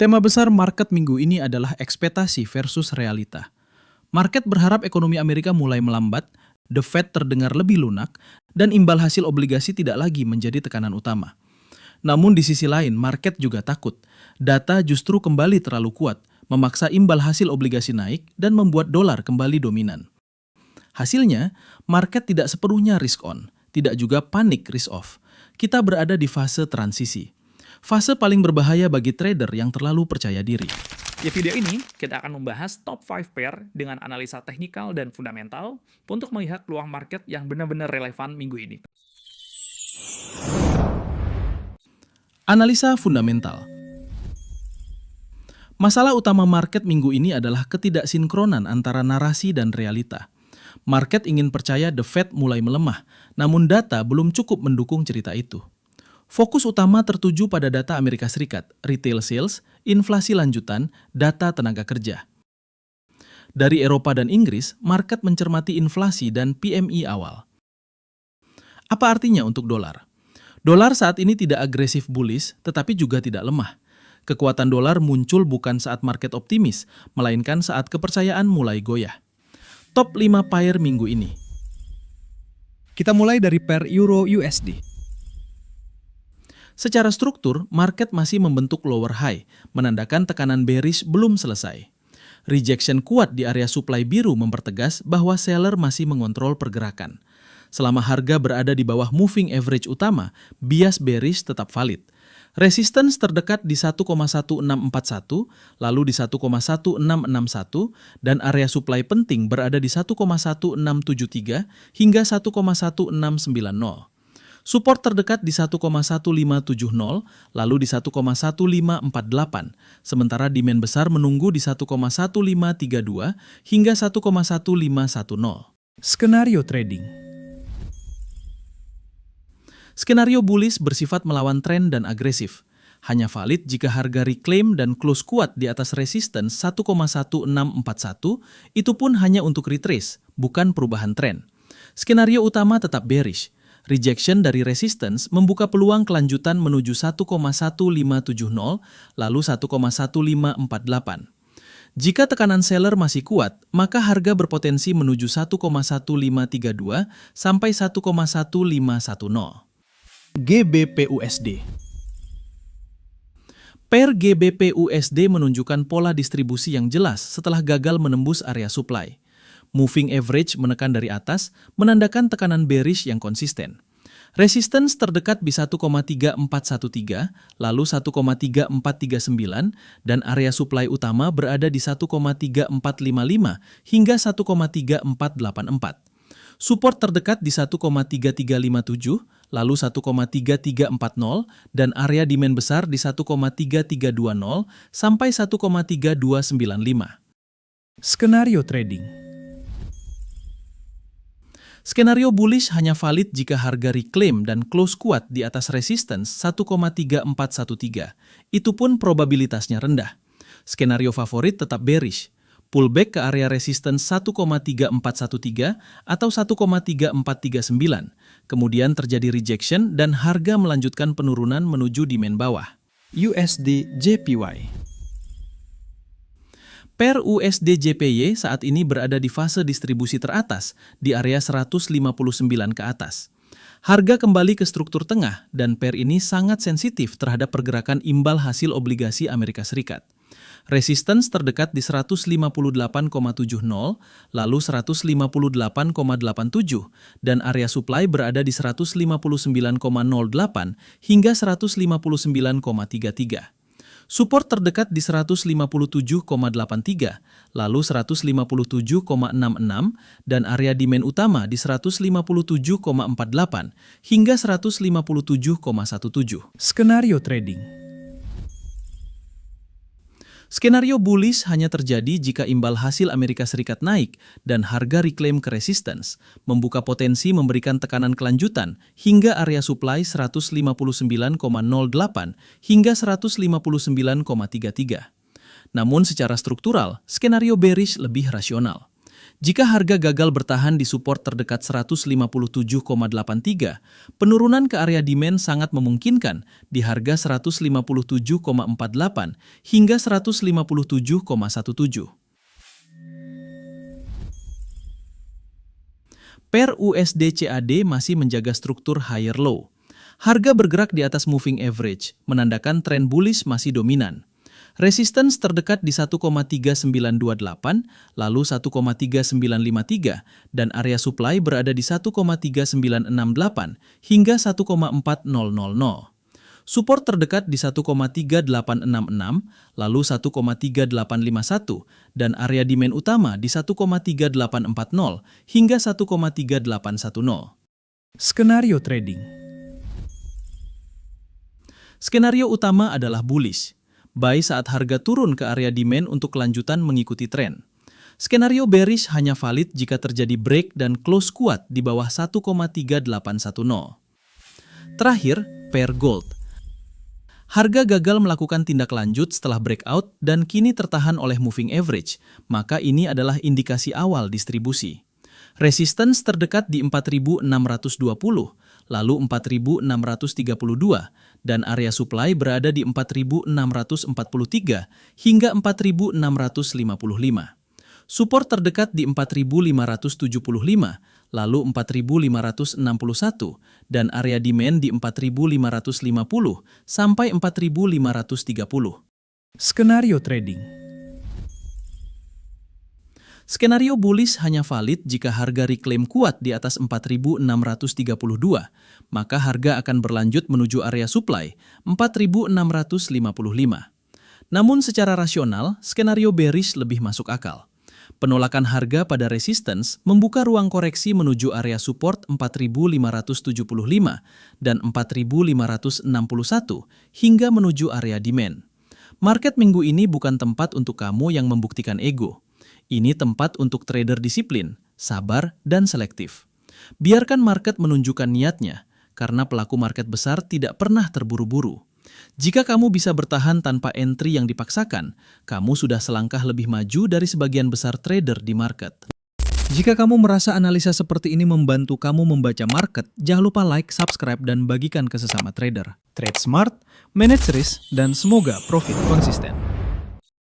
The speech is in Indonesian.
Tema besar market minggu ini adalah ekspektasi versus realita. Market berharap ekonomi Amerika mulai melambat, The Fed terdengar lebih lunak, dan imbal hasil obligasi tidak lagi menjadi tekanan utama. Namun di sisi lain, market juga takut. Data justru kembali terlalu kuat, memaksa imbal hasil obligasi naik dan membuat dolar kembali dominan. Hasilnya, market tidak sepenuhnya risk on, tidak juga panik risk off. Kita berada di fase transisi. Fase paling berbahaya bagi trader yang terlalu percaya diri. Di video ini, kita akan membahas top 5 pair dengan analisa teknikal dan fundamental untuk melihat peluang market yang benar-benar relevan minggu ini. Analisa fundamental. Masalah utama market minggu ini adalah ketidaksinkronan antara narasi dan realita. Market ingin percaya The Fed mulai melemah, namun data belum cukup mendukung cerita itu. Fokus utama tertuju pada data Amerika Serikat, retail sales, inflasi lanjutan, data tenaga kerja. Dari Eropa dan Inggris, market mencermati inflasi dan PMI awal. Apa artinya untuk dolar? Dolar saat ini tidak agresif bullish, tetapi juga tidak lemah. Kekuatan dolar muncul bukan saat market optimis, melainkan saat kepercayaan mulai goyah. Top 5 pair minggu ini. Kita mulai dari pair Euro USD. Secara struktur, market masih membentuk lower high, menandakan tekanan bearish belum selesai. Rejection kuat di area supply biru mempertegas bahwa seller masih mengontrol pergerakan. Selama harga berada di bawah moving average utama, bias bearish tetap valid. Resistance terdekat di 1,1641, lalu di 1,1661, dan area supply penting berada di 1,1673 hingga 1,1690. Support terdekat di 1,1570, lalu di 1,1548, sementara demand besar menunggu di 1,1532 hingga 1,1510. Skenario trading. Skenario bullish bersifat melawan tren dan agresif. Hanya valid jika harga reclaim dan close kuat di atas resistance 1,1641, itu pun hanya untuk retrace, bukan perubahan tren. Skenario utama tetap bearish. Rejection dari resistance membuka peluang kelanjutan menuju 1,1570 lalu 1,1548. Jika tekanan seller masih kuat, maka harga berpotensi menuju 1,1532 sampai 1,1510. GBP/USD. Pair GBP/USD menunjukkan pola distribusi yang jelas setelah gagal menembus area supply. Moving average menekan dari atas, menandakan tekanan bearish yang konsisten. Resistance terdekat di 1,3413, lalu 1,3439, dan area supply utama berada di 1,3455 hingga 1,3484. Support terdekat di 1,3357, lalu 1,3340, dan area demand besar di 1,3320 sampai 1,3295. Skenario trading. Skenario bullish hanya valid jika harga reclaim dan close kuat di atas resistance 1,3413. Itu pun probabilitasnya rendah. Skenario favorit tetap bearish. Pullback ke area resistance 1,3413 atau 1,3439. Kemudian terjadi rejection dan harga melanjutkan penurunan menuju demand bawah. USD JPY. Pair USD JPY saat ini berada di fase distribusi teratas di area 159 ke atas. Harga kembali ke struktur tengah dan pair ini sangat sensitif terhadap pergerakan imbal hasil obligasi Amerika Serikat. Resistance terdekat di 158,70, lalu 158,87, dan area supply berada di 159,08 hingga 159,33. Support terdekat di 157,83, lalu 157,66, dan area demand utama di 157,48 hingga 157,17. Skenario trading. Skenario bullish hanya terjadi jika imbal hasil Amerika Serikat naik dan harga reclaim ke resistance, membuka potensi memberikan tekanan kelanjutan hingga area supply 159,08 hingga 159,33. Namun secara struktural, skenario bearish lebih rasional. Jika harga gagal bertahan di support terdekat 157,83, penurunan ke area demand sangat memungkinkan di harga 157,48 hingga 157,17. Pair USD CAD masih menjaga struktur higher low. Harga bergerak di atas moving average, menandakan tren bullish masih dominan. Resistance terdekat di 1,3928, lalu 1,3953, dan area supply berada di 1,3968 hingga 1,4000. Support terdekat di 1,3866, lalu 1,3851, dan area demand utama di 1,3840 hingga 1,3810. Skenario trading. Skenario utama adalah bullish. Buy saat harga turun ke area demand untuk kelanjutan mengikuti tren. Skenario bearish hanya valid jika terjadi break dan close kuat di bawah 1,3810. Terakhir, pair gold. Harga gagal melakukan tindak lanjut setelah breakout dan kini tertahan oleh moving average, maka ini adalah indikasi awal distribusi. Resistance terdekat di 4.620, lalu 4.632, dan area supply berada di 4.643 hingga 4.655. Support terdekat di 4.575, lalu 4.561, dan area demand di 4.550 sampai 4.530. Skenario trading. Skenario bullish hanya valid jika harga reclaim kuat di atas 4.632, maka harga akan berlanjut menuju area supply 4.655. Namun secara rasional, skenario bearish lebih masuk akal. Penolakan harga pada resistance membuka ruang koreksi menuju area support 4.575 dan 4.561 hingga menuju area demand. Market minggu ini bukan tempat untuk kamu yang membuktikan ego. Ini tempat untuk trader disiplin, sabar, dan selektif. Biarkan market menunjukkan niatnya, karena pelaku market besar tidak pernah terburu-buru. Jika kamu bisa bertahan tanpa entry yang dipaksakan, kamu sudah selangkah lebih maju dari sebagian besar trader di market. Jika kamu merasa analisa seperti ini membantu kamu membaca market, jangan lupa like, subscribe, dan bagikan ke sesama trader. Trade smart, manage risk, dan semoga profit konsisten.